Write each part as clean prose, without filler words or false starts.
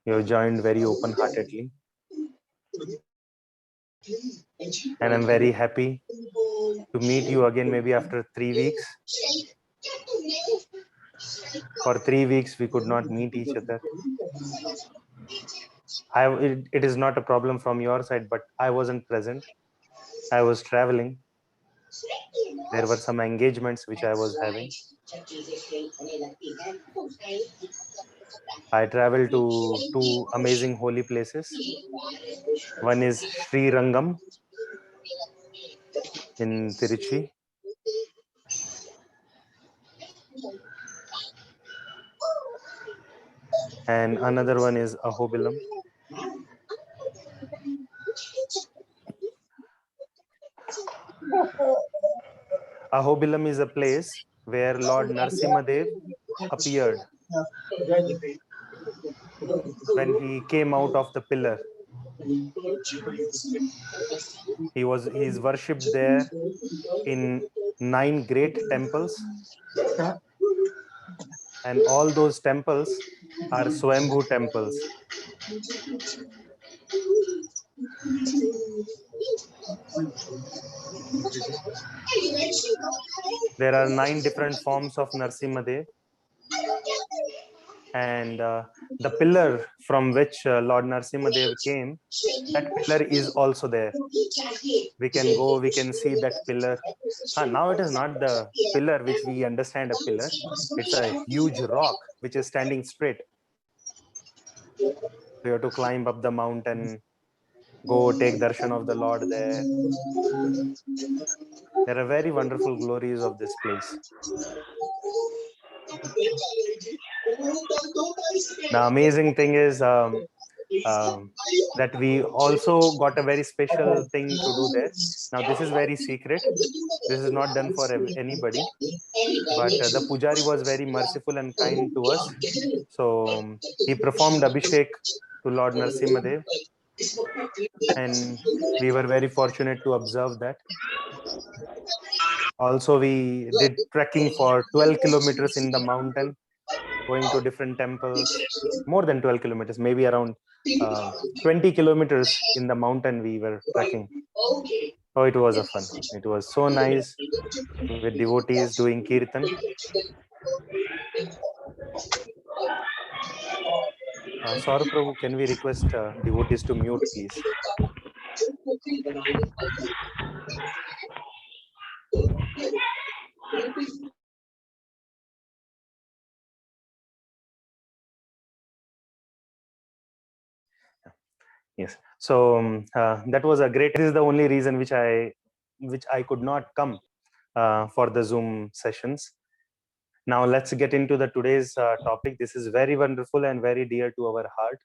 You have joined very open-heartedly. And I'm very happy to meet you again, maybe after 3 weeks. For 3 weeks, we could not meet each other. It is not a problem from your side, but I wasn't present. I was traveling. There were some engagements which I was having. I traveled to two amazing holy places. One is Sri Rangam in Tiruchi. And another one is Ahobilam. Ahobilam is a place where Lord Narsimhadev appeared when he came out of the pillar. He is worshipped there in 9 great temples, and all those temples are Swambhu temples. There are 9 different forms of Narsimhadev, and the pillar from which Lord Narsimhadev came, that pillar is also there. We can go, we can see that pillar. Now it is not the pillar which we understand a pillar. It's a huge rock which is standing straight. We have to climb up the mountain, go take darshan of the Lord there. There are very wonderful glories of this place. The amazing thing is that we also got a very special thing to do there. Now this is very secret. This is not done for anybody, but the Pujari was very merciful and kind to us. So he performed Abhishek to Lord Narsimhadev, and we were very fortunate to observe that. Also, we did trekking for 12 kilometers in the mountain, going to different temples, more than 12 kilometers, maybe around 20 kilometers in the mountain we were trekking. Oh, it was a fun. It was so nice with devotees doing kirtan. Saurabh Prabhu, can we request devotees to mute, please? Yes. So that was a great. This is the only reason which I could not come for the Zoom sessions. Now let's get into the today's topic. This is very wonderful and very dear to our heart.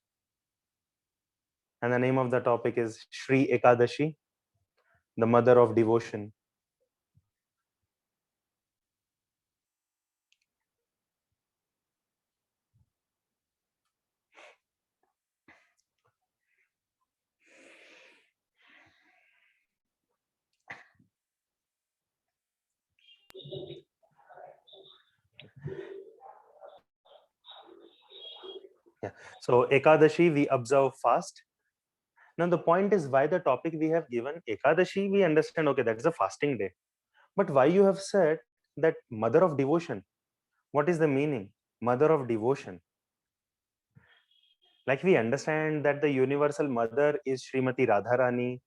And the name of the topic is Shri Ekadashi, the mother of devotion. Yeah. So Ekadashi, we observe fast. Now the point is why the topic we have given Ekadashi, we understand, okay, that is a fasting day. But why you have said that mother of devotion? What is the meaning? Mother of devotion. Like we understand that the universal mother is Srimati Radharani.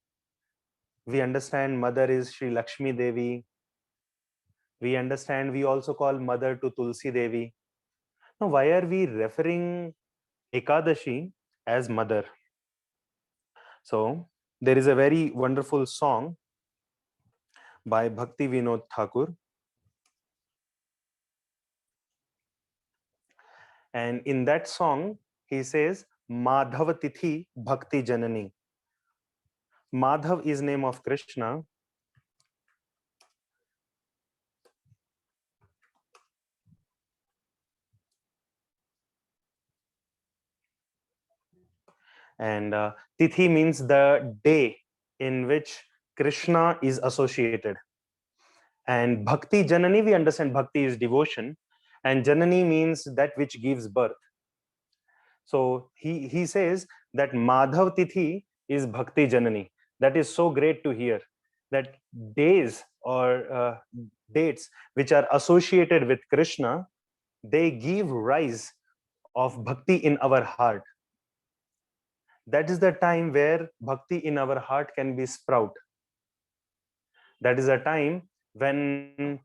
We understand mother is Sri Lakshmi Devi. We understand we also call mother to Tulsi Devi. Now, why are we referring Ekadashi as mother? So, there is a very wonderful song by Bhakti Vinod Thakur. And in that song, he says, Madhav Tithi Bhakti Janani. Madhav is name of Krishna. And Tithi means the day in which Krishna is associated. And Bhakti Janani, we understand Bhakti is devotion, and Janani means that which gives birth. So he says that Madhav Tithi is Bhakti Janani. That is so great to hear, that days or dates which are associated with Krishna, they give rise of bhakti in our heart. That is the time where bhakti in our heart can be sprout. That is a time when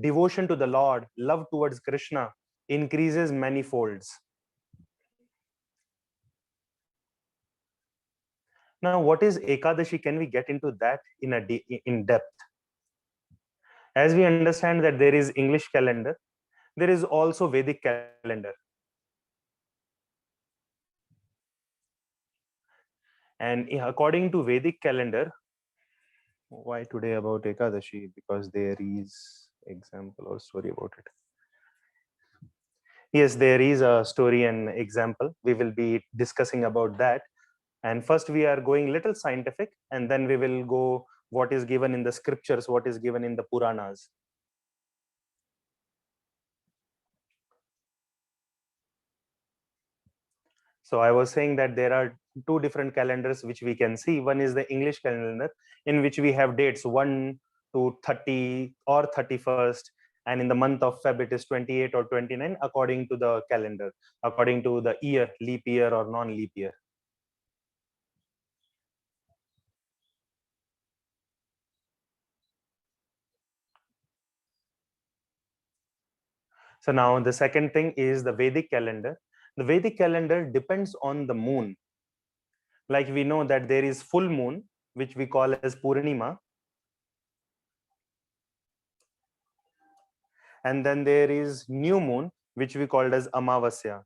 devotion to the Lord, love towards Krishna increases many folds. Now, what is Ekadashi? Can we get into that in depth? As we understand that there is English calendar, there is also Vedic calendar. And according to Vedic calendar, why today about Ekadashi? Because there is example or story about it. Yes, there is a story and example. We will be discussing about that. And first we are going little scientific, and then we will go what is given in the scriptures, what is given in the Puranas. So I was saying that there are two different calendars which we can see. One is the English calendar, in which we have dates 1 to 30 or 31st, and in the month of Feb it is 28 or 29 according to the calendar, according to the year, leap year or non-leap year. So now the second thing is the Vedic calendar. The Vedic calendar depends on the moon. Like we know that there is full moon, which we call as Purnima, and then there is new moon, which we called as Amavasya.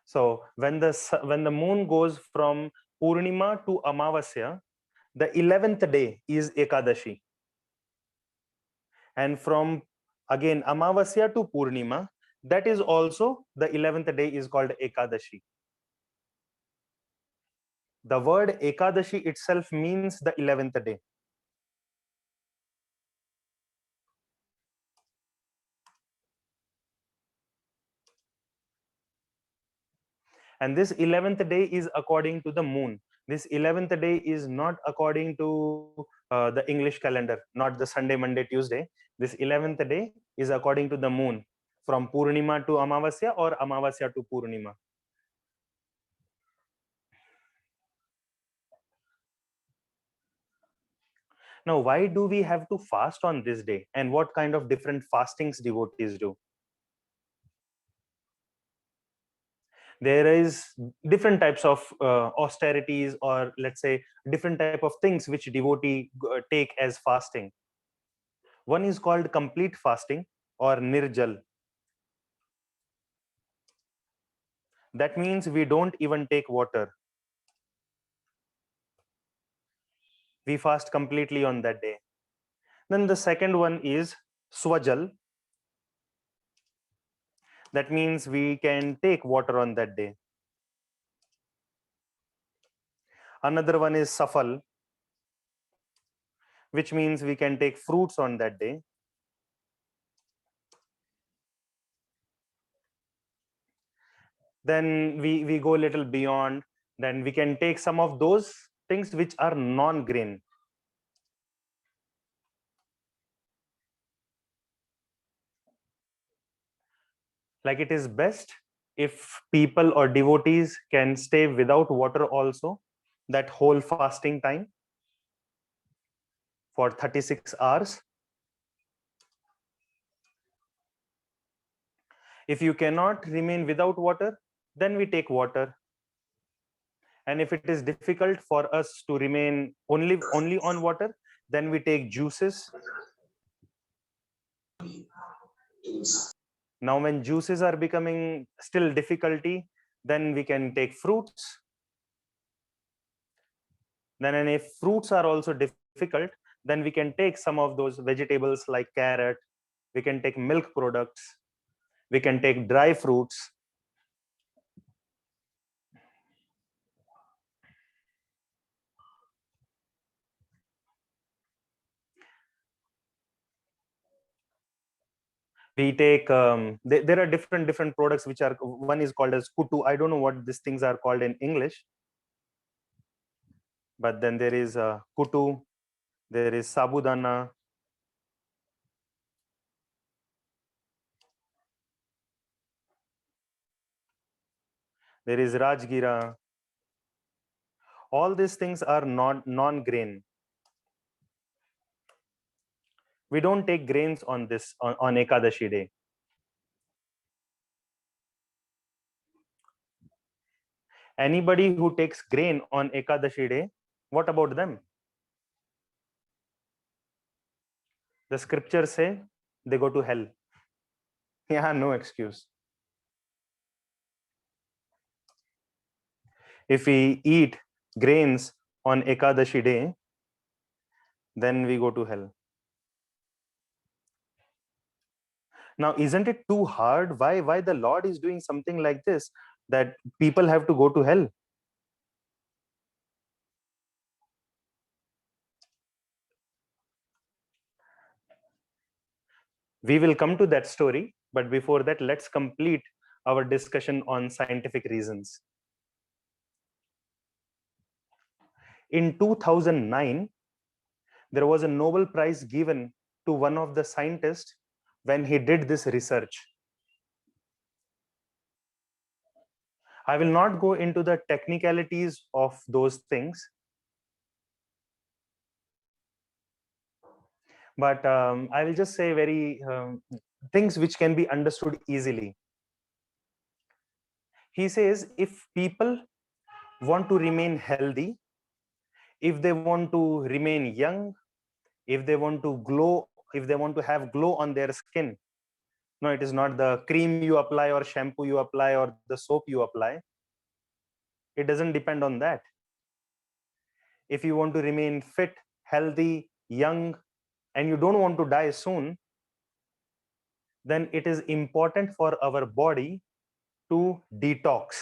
So when the moon goes from Purnima to Amavasya, the 11th day is Ekadashi. And from again Amavasya to Purnima, that is also the 11th day is called Ekadashi. The word Ekadashi itself means the 11th day. And this 11th day is according to the moon. This 11th day is not according to the English calendar, not the Sunday, Monday, Tuesday. This 11th day is according to the moon, from Purnima to Amavasya or Amavasya to Purnima. Now, why do we have to fast on this day, and what kind of different fastings devotees do? There is different types of austerities, or let's say different type of things which devotee take as fasting. One is called complete fasting or nirjal. That means we don't even take water. We fast completely on that day. Then the second one is swajal. That means we can take water on that day. Another one is safal, which means we can take fruits on that day. Then we go a little beyond. Then we can take some of those things which are non-grain. Like it is best if people or devotees can stay without water also that whole fasting time for 36 hours. If you cannot remain without water, then we take water. And if it is difficult for us to remain only on water, then we take juices. Now when juices are becoming still difficulty, then we can take fruits. Then and if fruits are also difficult, then we can take some of those vegetables like carrot, we can take milk products, we can take dry fruits. We take there are different products which are, one is called as kutu. I don't know what these things are called in English, but then there is kutu, there is sabudana, there is rajgira. All these things are non-grain. We don't take grains on this on Ekadashi day. Anybody who takes grain on Ekadashi day, what about them? The scriptures say they go to hell. Yeah, no excuse. If we eat grains on Ekadashi day, then we go to hell. Now, isn't it too hard? Why the Lord is doing something like this, that people have to go to hell? We will come to that story, but before that, let's complete our discussion on scientific reasons. In 2009, there was a Nobel Prize given to one of the scientists when he did this research. I will not go into the technicalities of those things, but I will just say very things which can be understood easily. He says if people want to remain healthy, if they want to remain young, if they want to glow, if they want to have glow on their skin, no, it is not the cream you apply or shampoo you apply or the soap you apply. It doesn't depend on that. If you want to remain fit, healthy, young, and you don't want to die soon, then it is important for our body to detox.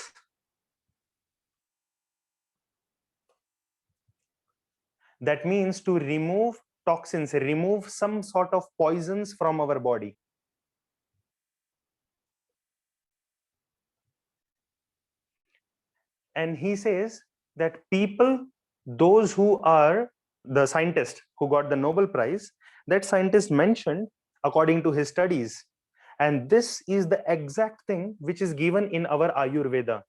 That means to remove toxins, remove some sort of poisons from our body. And he says that people, those who are the scientist who got the Nobel Prize, that scientist mentioned according to his studies. And this is the exact thing which is given in our Ayurveda.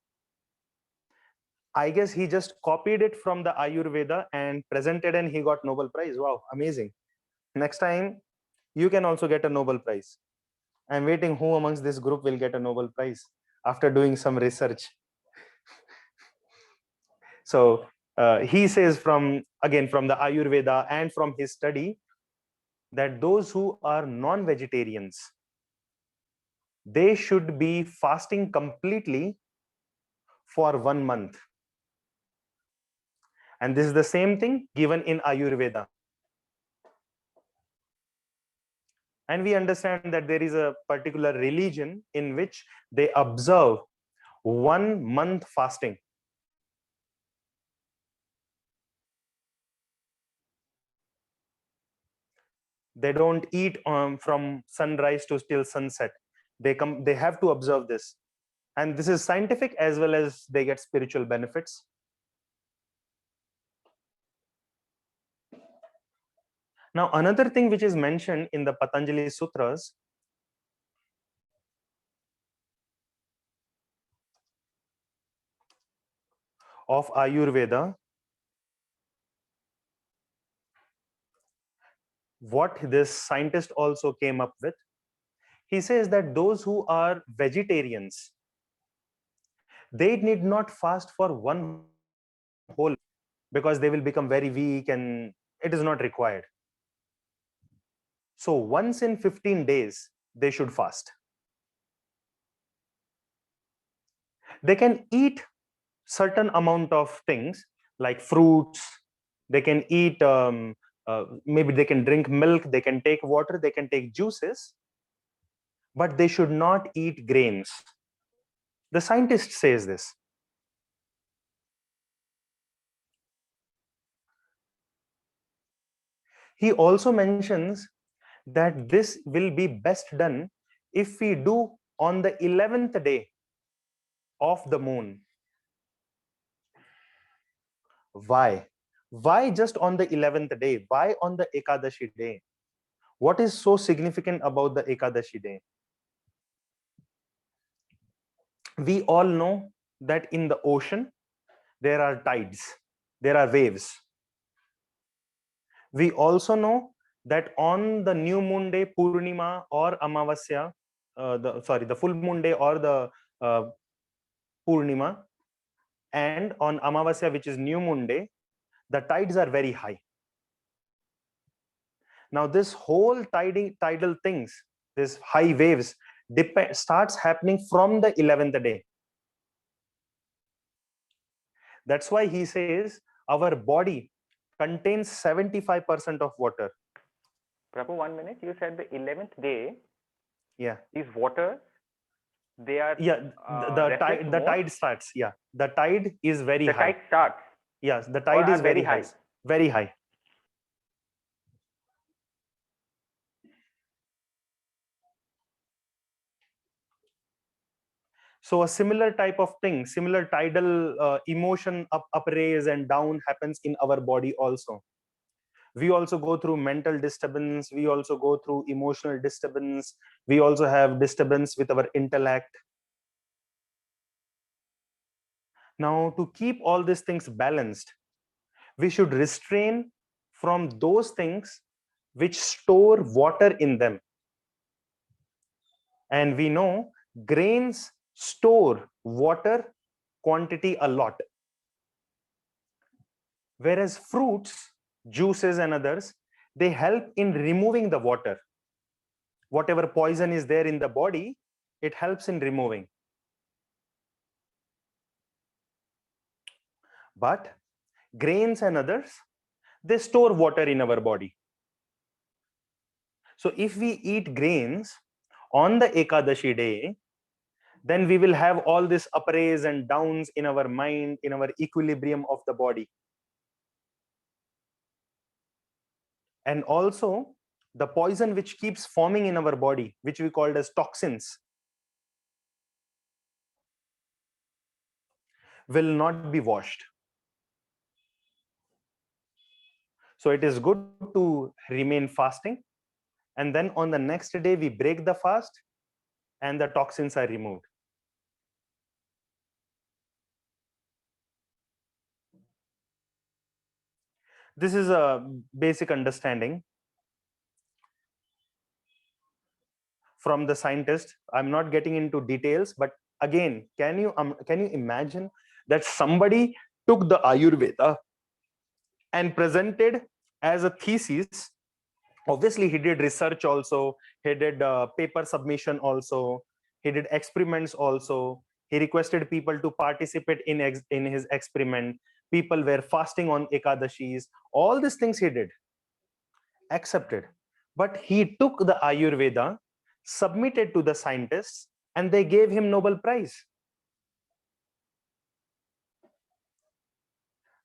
I guess he just copied it from the Ayurveda and presented, and he got Nobel Prize. Wow, amazing. Next time, you can also get a Nobel Prize. I'm waiting who amongst this group will get a Nobel Prize after doing some research. So he says from the Ayurveda and from his study that those who are non-vegetarians, they should be fasting completely for 1 month. And this is the same thing given in Ayurveda. And we understand that there is a particular religion in which they observe 1 month fasting. They don't eat from sunrise to till sunset. They have to observe this. And this is scientific as well as they get spiritual benefits. Now, another thing which is mentioned in the Patanjali Sutras of Ayurveda, what this scientist also came up with, he says that those who are vegetarians, they need not fast for 1 whole, because they will become very weak and it is not required. So once in 15 days, they should fast. They can eat certain amount of things like fruits. They can eat, maybe they can drink milk, they can take water, they can take juices, but they should not eat grains. The scientist says this. He also mentions that this will be best done if we do on the 11th day of the moon. Why? Why just on the 11th day? Why on the Ekadashi day? What is so significant about the Ekadashi day? We all know that in the ocean, there are tides, there are waves. We also know that on the new moon day, Purnima or Amavasya, the full moon day or the Purnima, and on Amavasya, which is new moon day, the tides are very high. Now, this whole tidal things, this high waves, starts happening from the 11th day. That's why he says our body contains 75% of water. Prabhu, 1 minute. You said the 11th day. Yeah. These waters, they are. Yeah. The tide starts. Yeah. The tide is very high. The tide starts. Yes. The tide is very high. Very high. So a similar type of thing, similar tidal emotion up raise and down happens in our body also. We also go through mental disturbance. We also go through emotional disturbance. We also have disturbance with our intellect. Now, to keep all these things balanced, we should restrain from those things which store water in them. And we know grains store water quantity a lot. Whereas fruits, juices and others, they help in removing the water. Whatever poison is there in the body, it helps in removing. But grains and others, they store water in our body. So if we eat grains on the Ekadashi day, then we will have all this upraise and downs in our mind, in our equilibrium of the body. And also the poison which keeps forming in our body, which we called as toxins, will not be washed. So it is good to remain fasting. And then on the next day, we break the fast and the toxins are removed. This is a basic understanding from the scientist. I'm not getting into details, but again, can you imagine that somebody took the Ayurveda and presented as a thesis? Obviously, he did research also. He did paper submission also. He did experiments also. He requested people to participate in his experiment. People were fasting on Ekadashis. All these things he did, accepted. But he took the Ayurveda, submitted to the scientists, and they gave him Nobel Prize.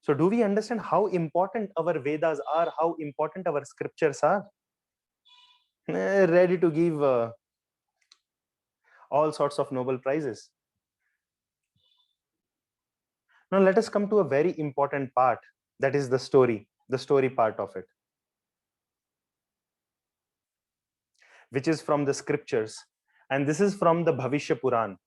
So do we understand how important our Vedas are, how important our scriptures are? Ready to give all sorts of Nobel Prizes. Now let us come to a very important part, that is the story part of it, which is from the scriptures. And this is from the Bhavishya Puran.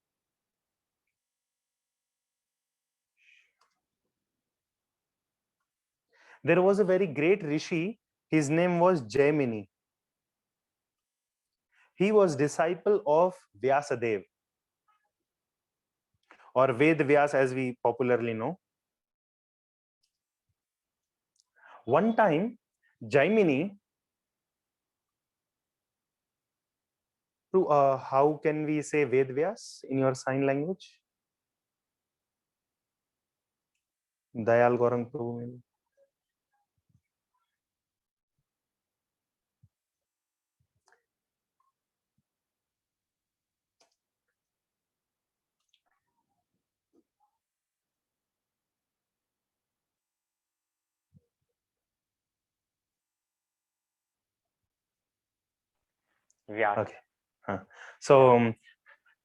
There was a very great rishi. His name was Jaimini. He was disciple of Vyasadeva, or Ved Vyas as we popularly know. One time, Jaimini, how can we say Ved Vyas in your sign language? Dayal Gaurang Prabhu. Vyas. Okay. So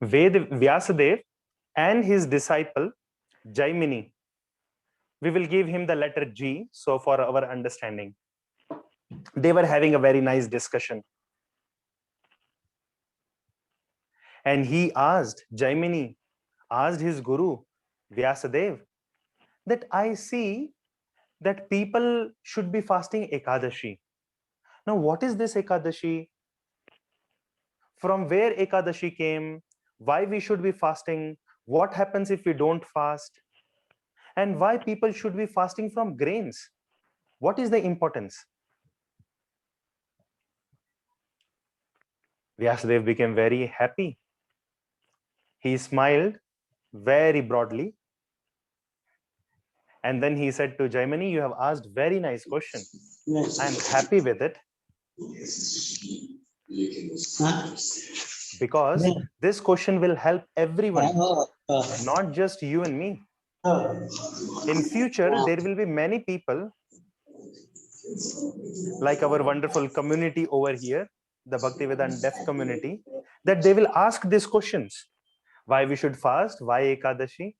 Vyasadev and his disciple Jaimini, we will give him the letter G. So for our understanding, they were having a very nice discussion. And he asked, Jaimini asked his guru, Vyasadev, that I see that people should be fasting Ekadashi. Now, what is this Ekadashi? From where Ekadashi came? Why we should be fasting? What happens if we don't fast? And why people should be fasting from grains? What is the importance? Vyasadev became very happy. He smiled very broadly. And then he said to Jaimini, you have asked very nice question. I'm happy with it. Because this question will help everyone, not just you and me. In future, there will be many people like our wonderful community over here, the Bhaktivedanta deaf community, that they will ask these questions. Why we should fast? Why Ekadashi?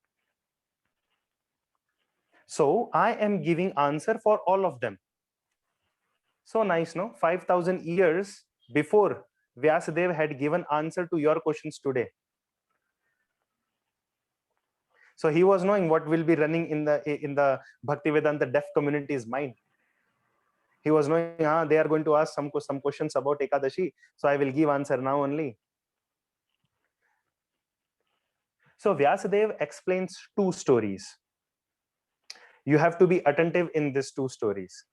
So I am giving answer for all of them. So nice, no? 5,000 years before Vyasadeva had given answer to your questions today. So he was knowing what will be running in the Bhaktivedanta deaf community's mind. He was knowing, they are going to ask some questions about Ekadashi, so I will give answer now only. So Vyasadeva explains two stories. You have to be attentive in these two stories.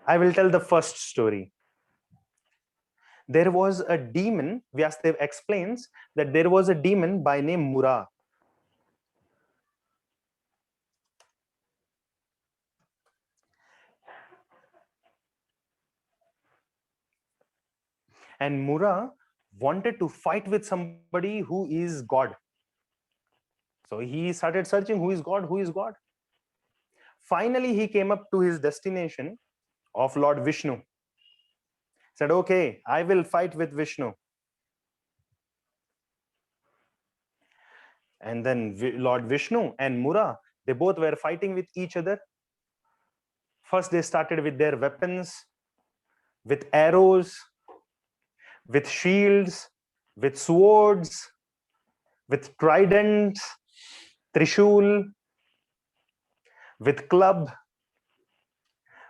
I will tell the first story. There was a demon, Vyasadeva explains that there was a demon by name Mura. And Mura wanted to fight with somebody who is God. So he started searching who is God, who is God. Finally, he came up to his destination of Lord Vishnu. Said, okay, I will fight with Vishnu. And then Lord Vishnu and Mura, they both were fighting with each other. First, they started with their weapons, with arrows, with shields, with swords, with tridents, trishul, with club.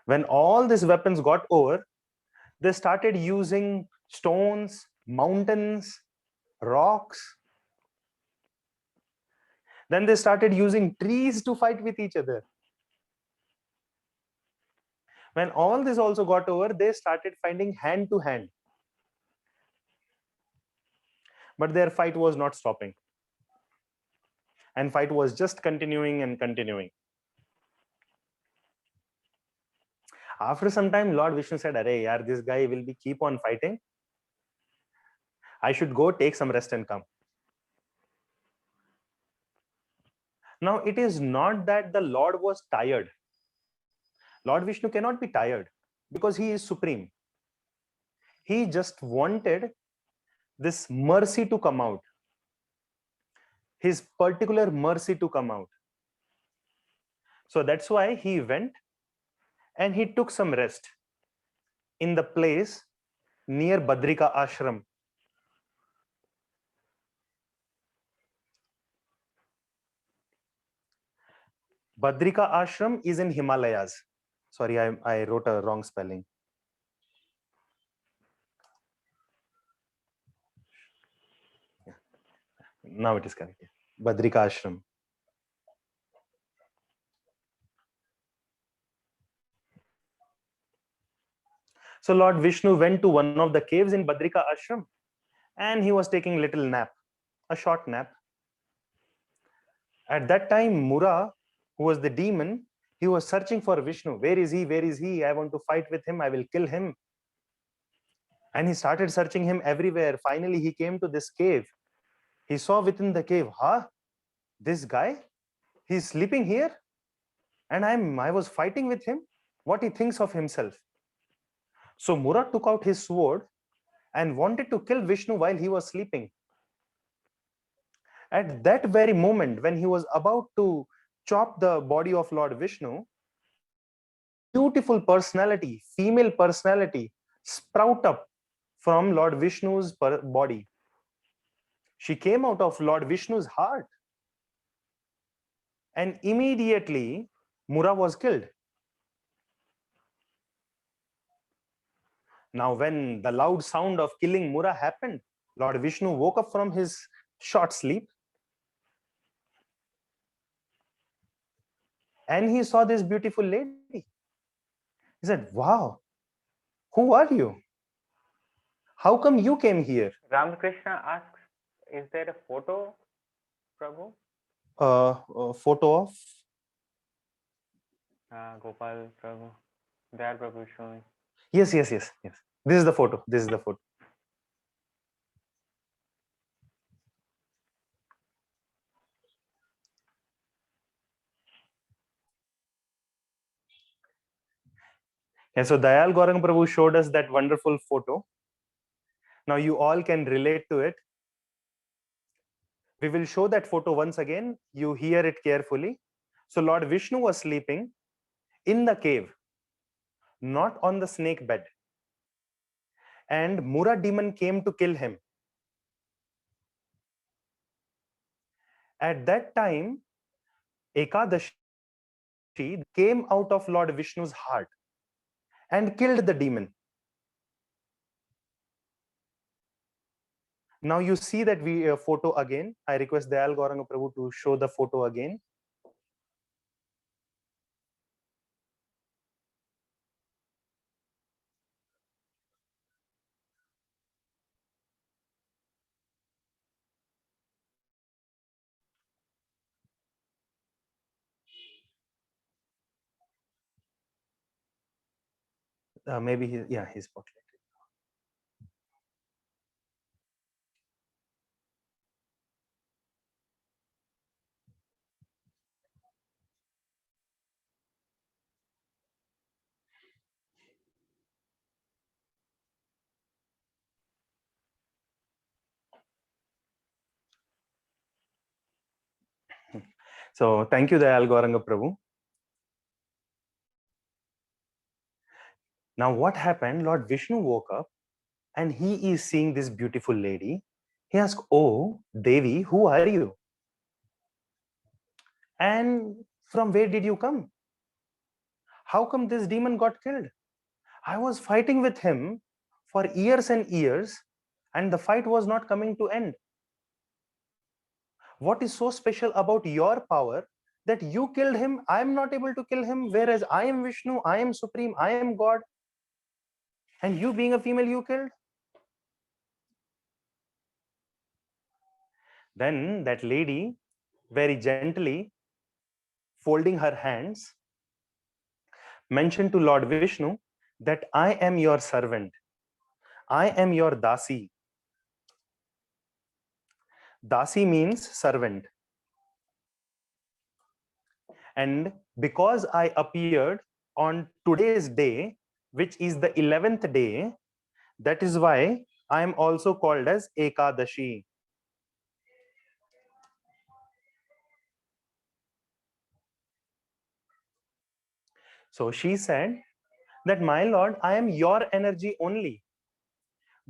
When all these weapons got over, they started using stones, mountains, rocks. Then they started using trees to fight with each other. When all this also got over, they started fighting hand to hand. But their fight was not stopping. And fight was just continuing and continuing. After some time, Lord Vishnu said, "Arey, yaar, this guy will be keep on fighting. I should go take some rest and come." Now, it is not that the Lord was tired. Lord Vishnu cannot be tired because he is supreme. He just wanted this mercy to come out, his particular mercy to come out. So that's why he went and he took some rest in the place near Badrika Ashram. Badrika Ashram is in Himalayas. Sorry, I wrote a wrong spelling. Now it is correct. Badrika Ashram. So Lord Vishnu went to one of the caves in Badrika Ashram and he was taking a little nap, a short nap. At that time, Mura, who was the demon, he was searching for Vishnu. Where is he? Where is he? I want to fight with him. I will kill him. And he started searching him everywhere. Finally, he came to this cave. He saw within the cave, this guy, he's sleeping here. And I was fighting with him. What he thinks of himself. So Mura took out his sword and wanted to kill Vishnu while he was sleeping. At that very moment, when he was about to chop the body of Lord Vishnu, beautiful personality, female personality, sprout up from Lord Vishnu's body. She came out of Lord Vishnu's heart. And immediately, Mura was killed. Now, when the loud sound of killing Mura happened, Lord Vishnu woke up from his short sleep and he saw this beautiful lady. He said, "Wow, who are you? How come you came here?" Ramakrishna asks, is there a photo, Prabhu? A photo of? Gopal Prabhu. There Prabhu is showing. Yes. This is the photo. And so Dayal Gaurang Prabhu showed us that wonderful photo. Now you all can relate to it. We will show that photo once again. You hear it carefully. So Lord Vishnu was sleeping in the cave, not on the snake bed. And Mura demon came to kill him. At that time, Ekadashi came out of Lord Vishnu's heart and killed the demon. Now you see that photo again. I request Dayal Gauranga Prabhu to show the photo again. Maybe his portrait. So thank you, Dayal Gauranga Prabhu. Now what happened? Lord Vishnu woke up and he is seeing this beautiful lady. He asked, "Oh, Devi, who are you? And from where did you come? How come this demon got killed? I was fighting with him for years and years, and the fight was not coming to end. What is so special about your power that you killed him? I am not able to kill him, whereas I am Vishnu, I am supreme, I am God, and you being a female, you killed?" Then that lady, very gently folding her hands, mentioned to Lord Vishnu that I am your servant, I am your Dasi. Dasi means servant. And because I appeared on today's day, which is the 11th day, that is why I am also called as Ekadashi. So she said that, "My Lord, I am your energy only,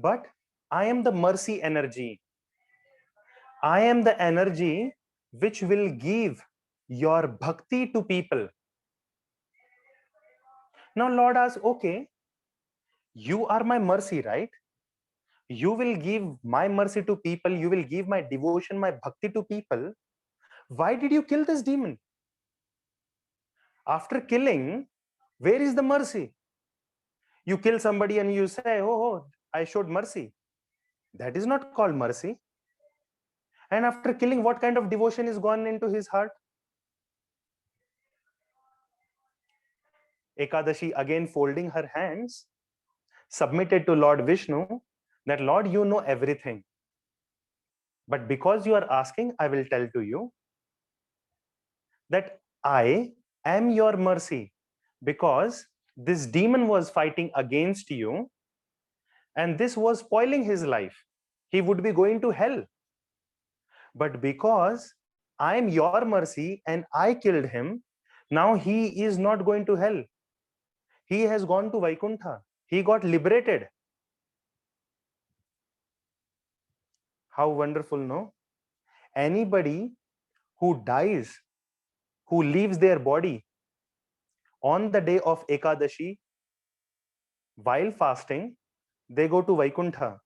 but I am the mercy energy. I am the energy which will give your bhakti to people." Now Lord asks, "Okay, you are my mercy, right? You will give my mercy to people, you will give my devotion, my bhakti to people. Why did you kill this demon? After killing, where is the mercy? You kill somebody and you say, oh, I showed mercy. That is not called mercy. And after killing, what kind of devotion is gone into his heart?" Ekadashi, again folding her hands, submitted to Lord Vishnu that, "Lord, you know everything. But because you are asking, I will tell to you that I am your mercy, because This demon was fighting against you, and this was spoiling his life. He would be going to hell. But because I am your mercy and I killed him, now he is not going to hell. He has gone to Vaikuntha. He got liberated. How wonderful, no? Anybody who dies, who leaves their body on the day of Ekadashi, while fasting, they go to Vaikuntha.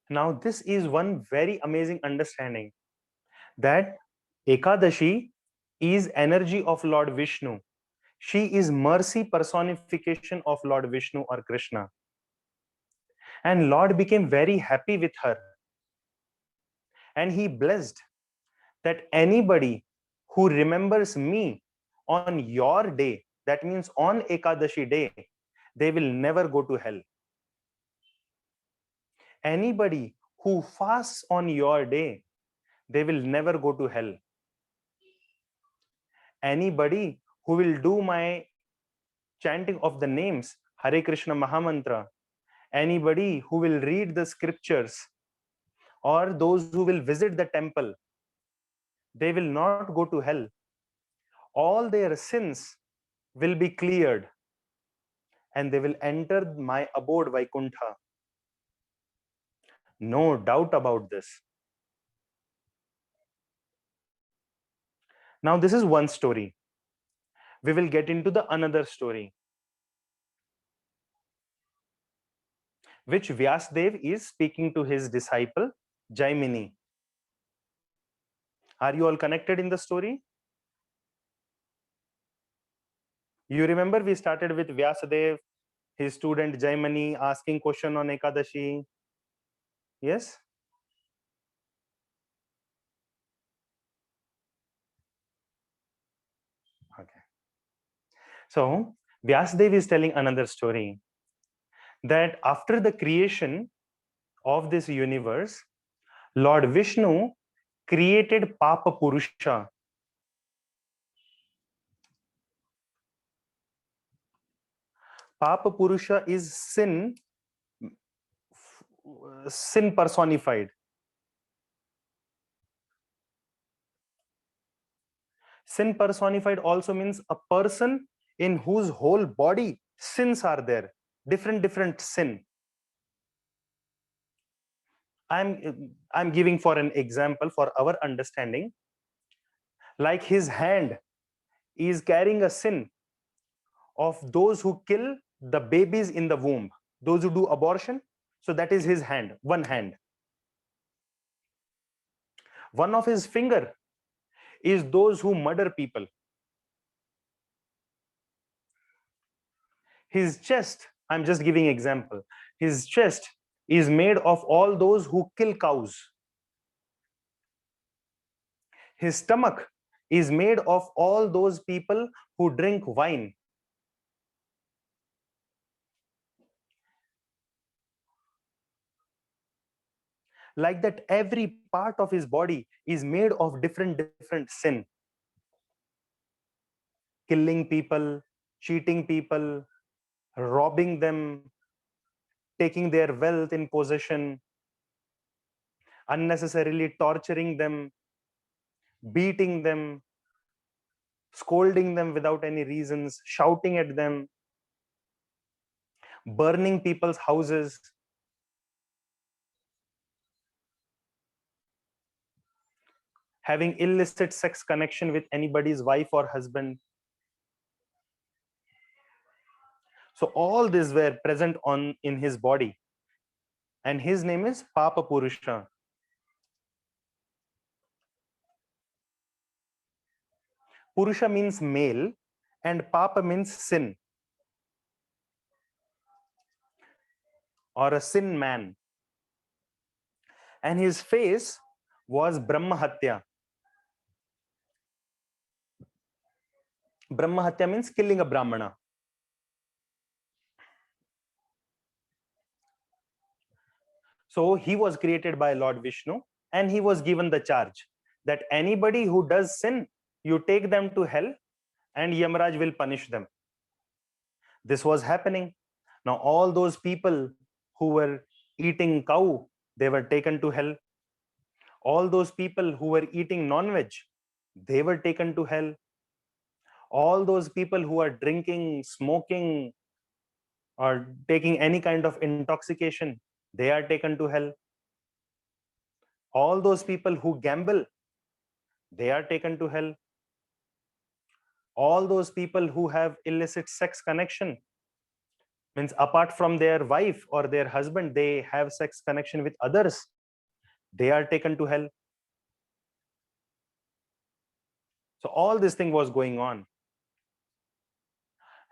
Now, this is one very amazing understanding that Ekadashi is energy of Lord Vishnu. She is mercy personification of Lord Vishnu or Krishna. And Lord became very happy with her. And he blessed that anybody who remembers me on your day, that means on Ekadashi day, they will never go to hell. Anybody who fasts on your day, they will never go to hell. Anybody who will do my chanting of the names, Hare Krishna Mahamantra, anybody who will read the scriptures, or those who will visit the temple, they will not go to hell. All their sins will be cleared and they will enter my abode Vaikuntha. No doubt about this. Now, this is one story. We will get into the another story, which Vyasdev is speaking to his disciple Jaimini. Are you all connected in the story? You remember we started with Vyasadev, his student Jaimini asking question on Ekadashi. Yes? Okay. So Vyasadev is telling another story that after the creation of this universe, Lord Vishnu created Papa Purusha. Papa Purusha is sin personified. Sin personified also means a person in whose whole body sins are there, different sin. I'm giving for an example for our understanding. Like his hand is carrying a sin of those who kill the babies in the womb, those who do abortion. So that is his hand, one hand. One of his finger is those who murder people. His chest, I'm just giving example, his chest is made of all those who kill cows. His stomach is made of all those people who drink wine. Like that, every part of his body is made of different sin. Killing people, cheating people, robbing them, taking their wealth in possession, unnecessarily torturing them, beating them, scolding them without any reasons, shouting at them, burning people's houses, having illicit sex connection with anybody's wife or husband. So all these were present in his body, and his name is Papa Purusha. Purusha means male and Papa means sin or a sin man. And his face was Brahmahatya. Brahmahatya means killing a Brahmana. So he was created by Lord Vishnu and he was given the charge that anybody who does sin, you take them to hell and Yamraj will punish them. This was happening. Now all those people who were eating cow, they were taken to hell. All those people who were eating non-veg, they were taken to hell. All those people who are drinking, smoking, or taking any kind of intoxication, they are taken to hell. All those people who gamble, they are taken to hell. All those people who have illicit sex connection, means apart from their wife or their husband, they have sex connection with others, they are taken to hell. So all this thing was going on.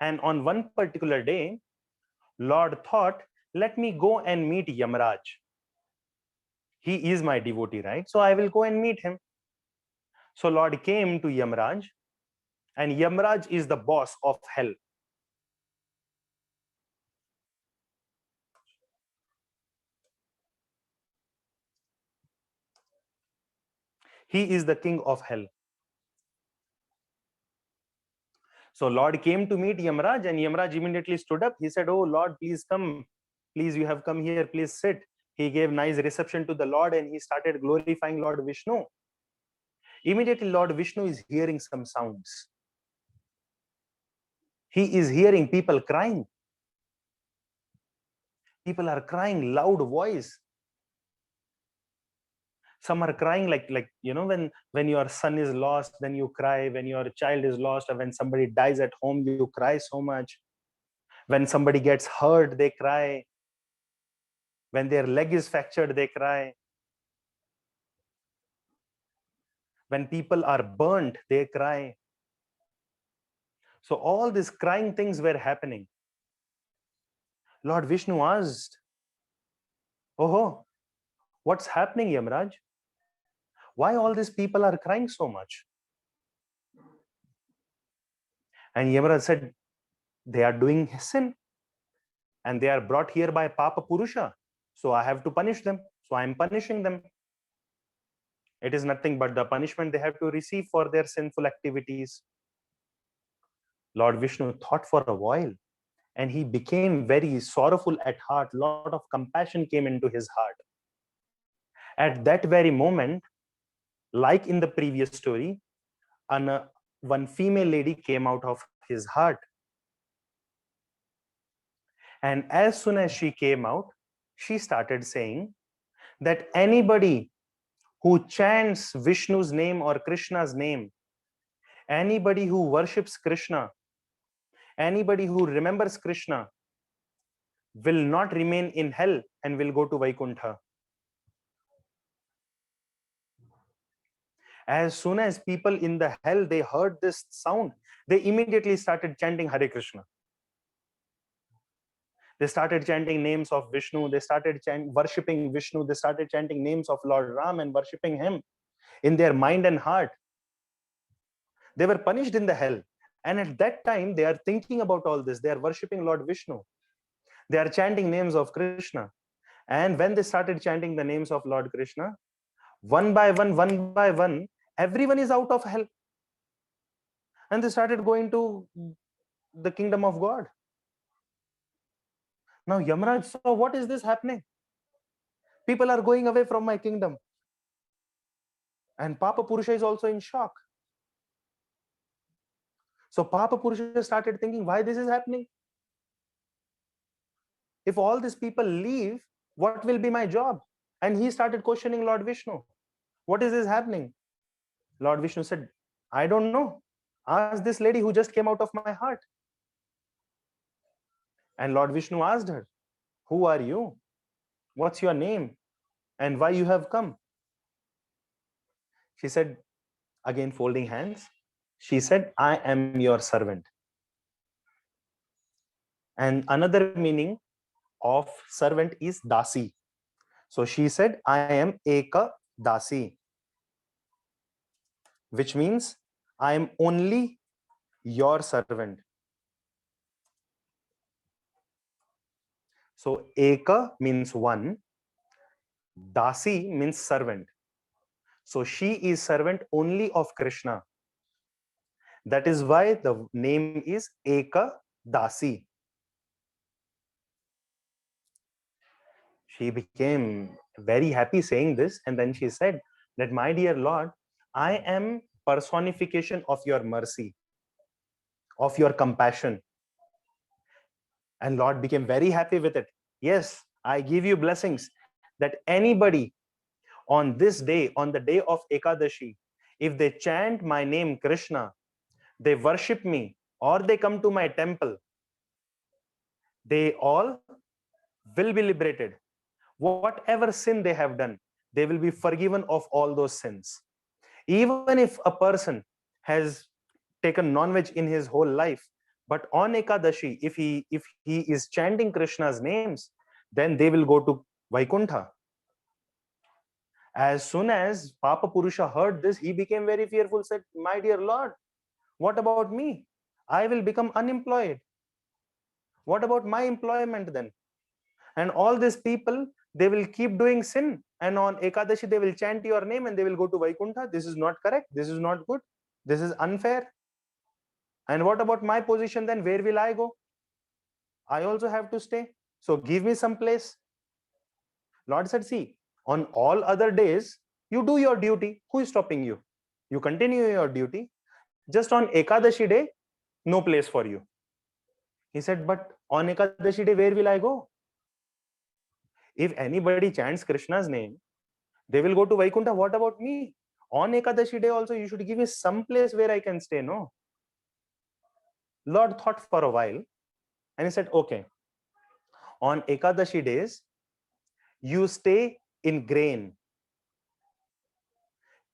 And on one particular day, Lord thought, let me go and meet Yamraj. He is my devotee, right? So I will go and meet him. So Lord came to Yamraj, and Yamraj is the boss of hell. He is the king of hell. So Lord came to meet Yamraj, and Yamraj immediately stood up. He said, oh Lord, please come. Please, you have come here. Please sit. He gave nice reception to the Lord, and he started glorifying Lord Vishnu. Immediately, Lord Vishnu is hearing some sounds. He is hearing people crying. People are crying loud voice. Some are crying like when your son is lost, then you cry. When your child is lost, or when somebody dies at home, you cry so much. When somebody gets hurt, they cry. When their leg is fractured, they cry. When people are burnt, they cry. So all these crying things were happening. Lord Vishnu asked, oh, what's happening, Yamraj? Why all these people are crying so much? And Yamraj said, they are doing sin, and they are brought here by Papa Purusha. So I have to punish them. So I am punishing them. It is nothing but the punishment they have to receive for their sinful activities. Lord Vishnu thought for a while, and he became very sorrowful at heart. Lot of compassion came into his heart. At that very moment, like in the previous story, one female lady came out of his heart. And as soon as she came out, she started saying that anybody who chants Vishnu's name or Krishna's name, anybody who worships Krishna, anybody who remembers Krishna will not remain in hell and will go to Vaikuntha. As soon as people in the hell, they heard this sound, they immediately started chanting Hare Krishna. They started chanting names of Vishnu. They started worshipping Vishnu. They started chanting names of Lord Ram and worshipping him in their mind and heart. They were punished in the hell. And at that time, they are thinking about all this. They are worshipping Lord Vishnu. They are chanting names of Krishna. And when they started chanting the names of Lord Krishna, one by one, everyone is out of hell. And they started going to the kingdom of God. Now Yamraj saw, what is this happening? People are going away from my kingdom. And Papa Purusha is also in shock. So Papa Purusha started thinking, why this is happening? If all these people leave, what will be my job? And he started questioning Lord Vishnu. What is this happening? Lord Vishnu said, I don't know. Ask this lady who just came out of my heart. And Lord Vishnu asked her, who are you? What's your name? And why you have come? She said, again folding hands, she said, I am your servant. And another meaning of servant is dasi. So she said, I am Eka Dasi, which means I am only your servant. So Eka means one, Dasi means servant. So she is servant only of Krishna. That is why the name is Eka Dasi. She became very happy saying this, and then she said that, my dear Lord, I am personification of your mercy, of your compassion. And Lord became very happy with it. Yes, I give you blessings that anybody on this day, on the day of Ekadashi, if they chant my name Krishna, they worship me, or they come to my temple, they all will be liberated. Whatever sin they have done, they will be forgiven of all those sins. Even if a person has taken non-veg in his whole life, but on Ekadashi, if he is chanting Krishna's names, then they will go to Vaikuntha. As soon as Papa Purusha heard this, he became very fearful, said, my dear Lord, what about me? I will become unemployed. What about my employment then? And all these people, they will keep doing sin. And on Ekadashi, they will chant your name and they will go to Vaikuntha. This is not correct. This is not good. This is unfair. And what about my position then? Where will I go? I also have to stay. So give me some place. Lord said, see, on all other days, you do your duty. Who is stopping you? You continue your duty. Just on Ekadashi day, no place for you. He said, but on Ekadashi day, where will I go? If anybody chants Krishna's name, they will go to Vaikuntha. What about me? On Ekadashi day also, you should give me some place where I can stay, no? Lord thought for a while and he said, okay, on Ekadashi days, you stay in grain.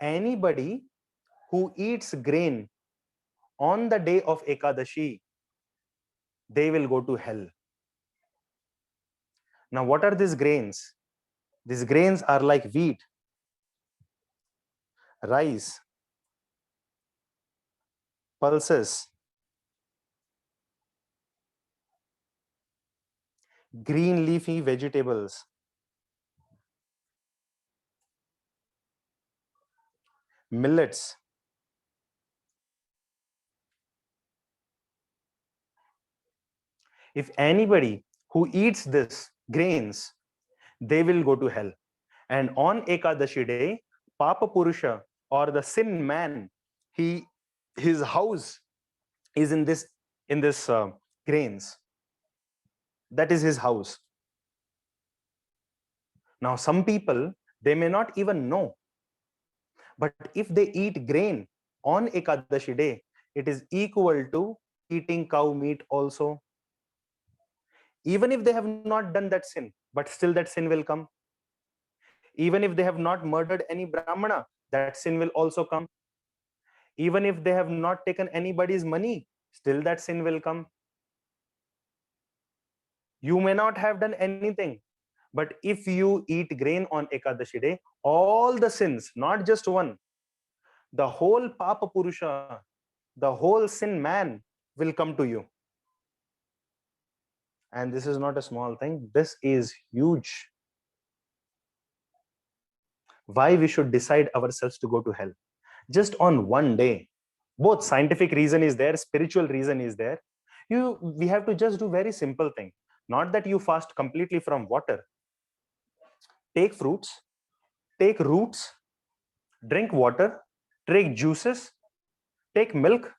Anybody who eats grain on the day of Ekadashi, they will go to hell. Now, what are these grains? These grains are like wheat, rice, pulses, green leafy vegetables, millets. If anybody who eats this grains, they will go to hell. And on Ekadashi day, Papa Purusha, or the sin man, his house is in this grains. That is his house. Now, some people, they may not even know, but if they eat grain on Ekadashi day, it is equal to eating cow meat also. Even if they have not done that sin, but still that sin will come. Even if they have not murdered any Brahmana, that sin will also come. Even if they have not taken anybody's money, still that sin will come. You may not have done anything, but if you eat grain on Ekadashi day, all the sins, not just one, the whole Papa Purusha, the whole sin man will come to you. And this is not a small thing. This is huge. Why we should decide ourselves to go to hell? Just on one day. Both scientific reason is there, spiritual reason is there. We have to just do very simple thing. Not that you fast completely from water. Take fruits, take roots, drink water, take juices, take milk,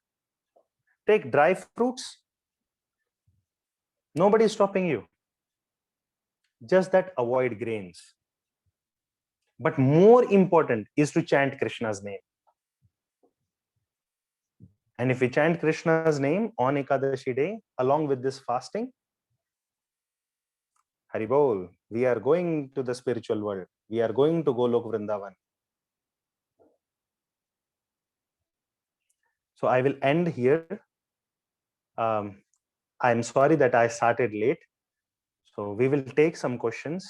take dry fruits. Nobody is stopping you. Just that avoid grains. But more important is to chant Krishna's name. And if we chant Krishna's name on Ekadashi day, along with this fasting, Haribol, we are going to the spiritual world. We are going to Golok Vrindavan. So I will end here. I'm sorry that I started late. So we will take some questions.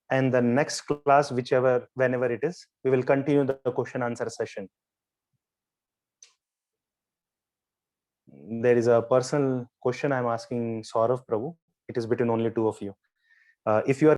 And the next class, whenever it is, we will continue the question answer session. There is a personal question I'm asking Saurav Prabhu. It is between only two of you. If you are